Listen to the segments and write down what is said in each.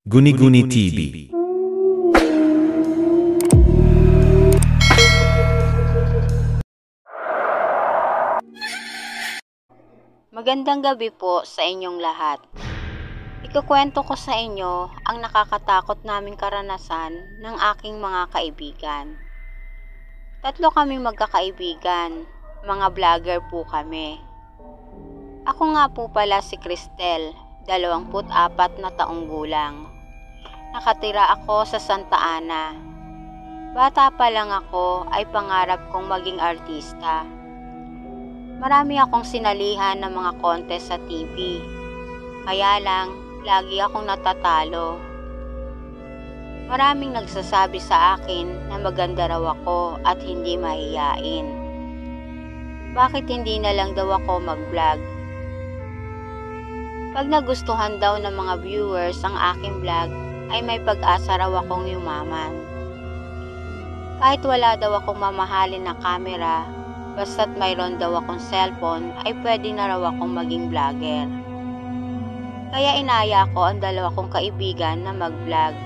Guni-Guni TV. Magandang gabi po sa inyong lahat. Ikukwento ko sa inyo ang nakakatakot naming karanasan ng aking mga kaibigan. Tatlo kaming magkakaibigan, mga vlogger po kami. Ako nga po pala si Cristel, 24 na taong gulang. Nakatira ako sa Santa Ana. Bata pa lang ako ay pangarap kong maging artista. Marami akong sinalihan ng mga contest sa TV. Kaya lang, lagi akong natatalo. Maraming nagsasabi sa akin na maganda raw ako at hindi mahiyain. Bakit hindi na lang daw ako mag-vlog? Pag nagustuhan daw ng mga viewers ang aking vlog, ay may pag-asa raw akong yumaman. Kahit wala daw akong mamahalin na camera, basta't mayroon daw akong cellphone, ay pwede na raw akong maging vlogger. Kaya inaya ko ang dalawa kong kaibigan na mag-vlog.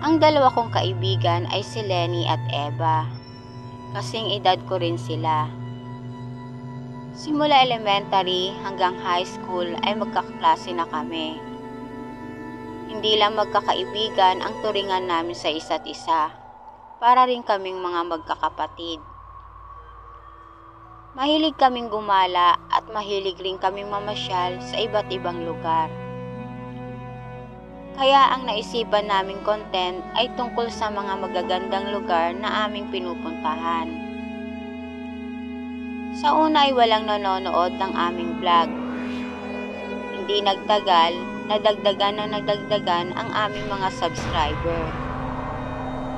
Ang dalawa kong kaibigan ay si Lenny at Eva. Kasing edad ko rin sila. Simula elementary hanggang high school ay magkakaklase na kami. Hindi lang magkakaibigan ang turingan namin sa isa't isa, para rin kaming mga magkakapatid. Mahilig kaming gumala at mahilig rin kaming mamasyal sa iba't ibang lugar. Kaya ang naisipan naming content ay tungkol sa mga magagandang lugar na aming pinupuntahan. Sa una ay walang nanonood ng aming vlog. Hindi nagtagal, nadagdagan ang aming mga subscriber.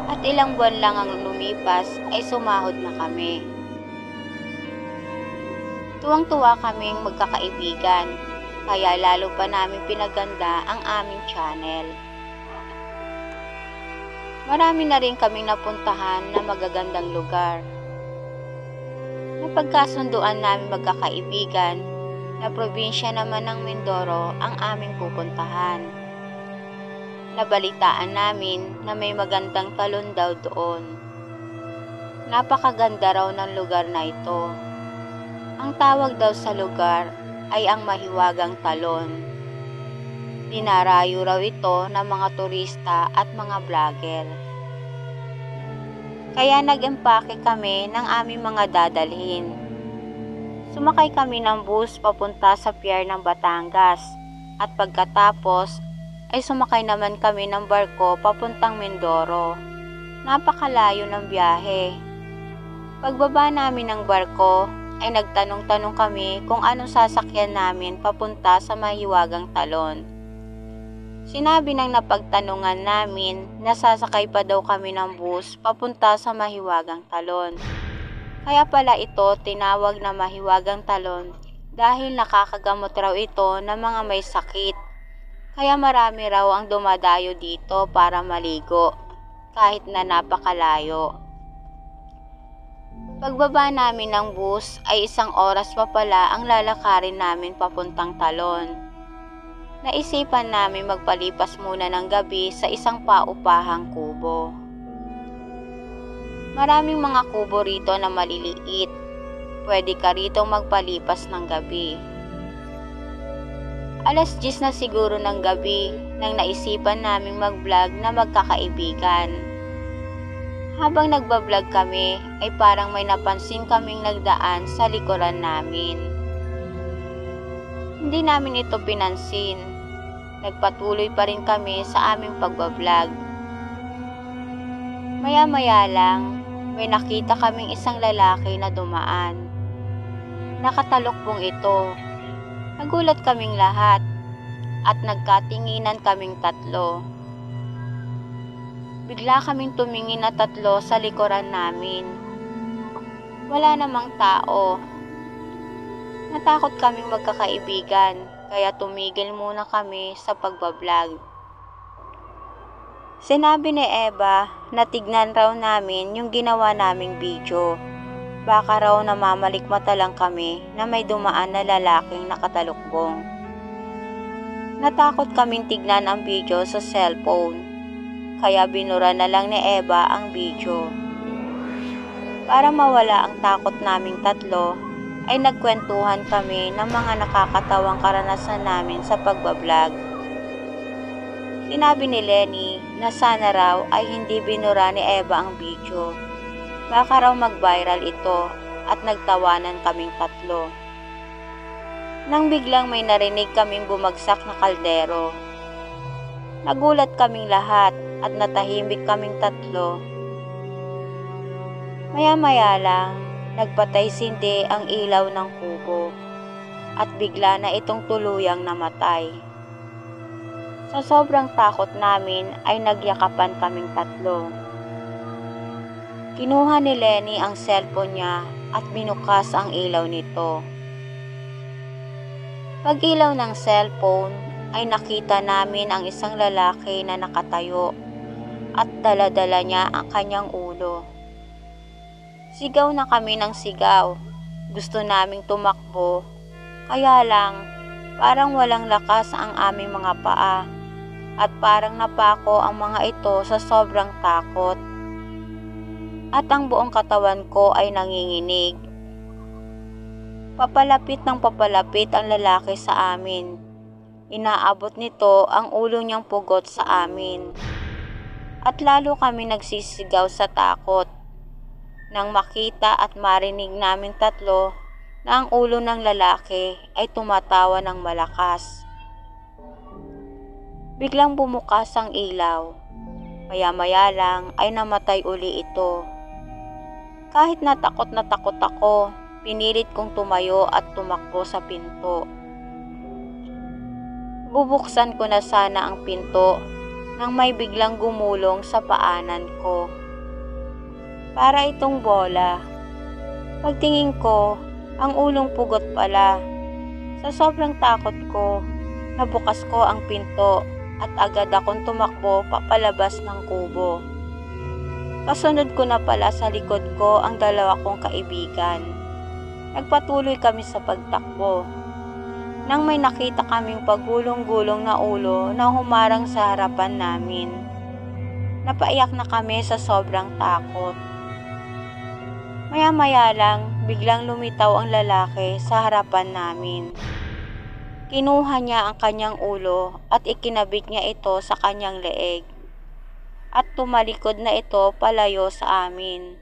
At ilang buwan lang ang lumipas ay sumahod na kami. Tuwang-tuwa kaming magkakaibigan, kaya lalo pa namin pinaganda ang aming channel. Marami na rin kaming napuntahan na magagandang lugar. Napagkasunduan namin magkakaibigan na probinsya naman ng Mindoro ang aming pupuntahan. Nabalitaan namin na may magandang talon daw doon. Napakaganda raw ng lugar na ito. Ang tawag daw sa lugar ay ang Mahiwagang Talon. Dinarayo raw ito ng mga turista at mga vlogger. Kaya nag-empake kami ng aming mga dadalhin. Sumakay kami ng bus papunta sa pier ng Batangas at pagkatapos ay sumakay naman kami ng barko papuntang Mindoro. Napakalayo ng biyahe. Pagbaba namin ng barko ay nagtanong-tanong kami kung anong sasakyan namin papunta sa Mahiwagang Talon. Sinabi ng napagtanungan namin na sasakay pa daw kami ng bus papunta sa Mahiwagang Talon. Kaya pala ito tinawag na Mahiwagang Talon dahil nakakagamot raw ito ng mga may sakit. Kaya marami raw ang dumadayo dito para maligo kahit na napakalayo. Pagbaba namin ng bus ay 1 oras pa pala ang lalakarin namin papuntang Talon. Naisipan namin magpalipas muna ng gabi sa isang paupahang kubo. Maraming mga kubo rito na maliliit. Pwede ka rito magpalipas ng gabi. 10:00 na siguro ng gabi nang naisipan naming mag-vlog na magkakaibigan. Habang nagbablog kami ay parang may napansin kaming nagdaan sa likuran namin. Hindi namin ito pinansin. Nagpatuloy pa rin kami sa aming pagbablog. Maya-maya lang, may nakita kaming isang lalaki na dumaan. Nakatalukbong ito. Nagulat kaming lahat at nagkatinginan kaming tatlo. Bigla kaming tumingin na tatlo sa likuran namin. Wala namang tao. Natakot kaming magkakaibigan, kaya tumigil muna kami sa pagbablog. Sinabi ni Eva na tignan raw namin yung ginawa naming video. Baka raw namamalikmata lang kami na may dumaan na lalaking nakatalukbong. Natakot kaming tignan ang video sa cellphone, kaya binura na lang ni Eva ang video. Para mawala ang takot naming tatlo, ay nagkwentuhan kami ng mga nakakatawang karanasan namin sa pagbablog. Sinabi ni Lenny na sana raw ay hindi binura ni Eva ang video. Baka raw mag-viral ito at nagtawanan kaming tatlo. Nang biglang may narinig kaming bumagsak na kaldero. Nagulat kaming lahat at natahimik kaming tatlo. Maya-maya lang, nagpatay-sindi ang ilaw ng kubo at bigla na itong tuluyang namatay. Sa sobrang takot namin ay nagyakapan kaming tatlo. Kinuha ni Lenny ang cellphone niya at binukas ang ilaw nito. Pag-ilaw ng cellphone ay nakita namin ang isang lalaki na nakatayo at dala-dala niya ang kanyang ulo. Sigaw na kami ng sigaw. Gusto naming tumakbo, kaya lang parang walang lakas ang aming mga paa at parang napako ang mga ito sa sobrang takot. At ang buong katawan ko ay nanginginig. Papalapit ng papalapit ang lalaki sa amin. Inaabot nito ang ulo niyang pugot sa amin. At lalo kami nagsisigaw sa takot nang makita at marinig namin tatlo na ang ulo ng lalaki ay tumatawa ng malakas. Biglang bumukas ang ilaw. Maya-maya lang ay namatay uli ito. Kahit na takot ako, pinilit kong tumayo at tumakbo sa pinto. Bubuksan ko na sana ang pinto nang may biglang gumulong sa paanan ko. Para itong bola. Pagtingin ko, ang ulong pugot pala. Sa sobrang takot ko, nabukas ko ang pinto at agad akong tumakbo papalabas ng kubo. Kasunod ko na pala sa likod ko ang dalawa kong kaibigan. Nagpatuloy kami sa pagtakbo. Nang may nakita kaming pagulong-gulong na ulo na humarang sa harapan namin. Napaiyak na kami sa sobrang takot. Maya-maya lang, biglang lumitaw ang lalaki sa harapan namin. Kinuha niya ang kanyang ulo at ikinabit niya ito sa kanyang leeg. At tumalikod na ito palayo sa amin.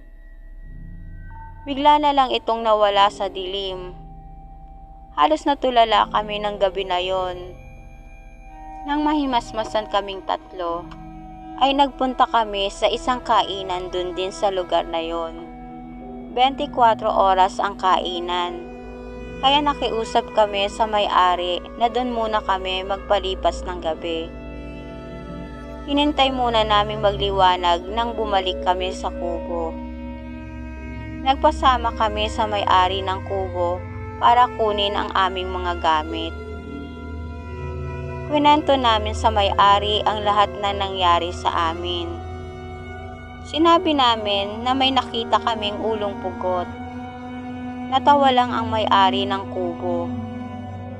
Bigla na lang itong nawala sa dilim. Halos natulala kami ng gabi na yon. Nang mahimasmasan kaming tatlo, ay nagpunta kami sa isang kainan dun din sa lugar na yon. 24 oras ang kainan. Kaya nakiusap kami sa may-ari na dun muna kami magpalipas ng gabi. Hinintay muna naming magliwanag nang bumalik kami sa kubo. Nagpasama kami sa may-ari ng kubo para kunin ang aming mga gamit. Kwento namin sa may-ari ang lahat na nangyari sa amin. Sinabi namin na may nakita kaming ulong pugot. Natawa lang ang may-ari ng kubo.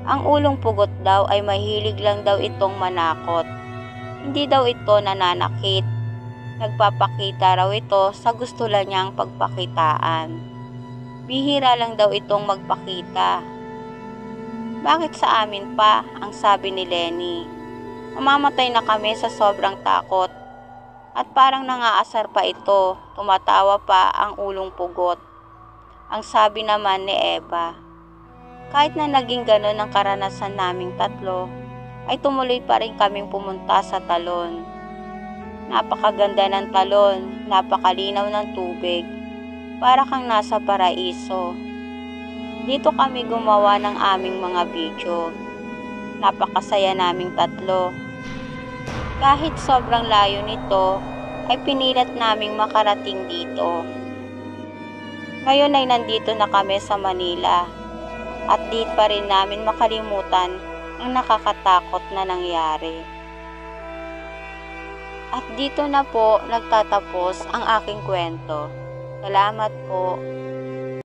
Ang ulong pugot daw ay mahilig lang daw itong manakot. Hindi daw ito nananakit. Nagpapakita raw ito sa gusto lang niyang pagpakitaan. Bihira lang daw itong magpakita. Bakit sa amin pa, ang sabi ni Lenny. Mamamatay na kami sa sobrang takot. At parang nangaasar pa ito, tumatawa pa ang ulong pugot. Ang sabi naman ni Eva. Kahit na naging ganon ang karanasan naming tatlo, ay tumuloy pa rin kaming pumunta sa talon. Napakaganda ng talon, napakalinaw ng tubig, para kang nasa paraiso. Dito kami gumawa ng aming mga video. Napakasaya naming tatlo. Kahit sobrang layo nito, ay pinilit naming makarating dito. Ngayon ay nandito na kami sa Manila, at di pa rin namin makalimutan ang nakakatakot na nangyari. At dito na po nagtatapos ang aking kwento. Salamat po.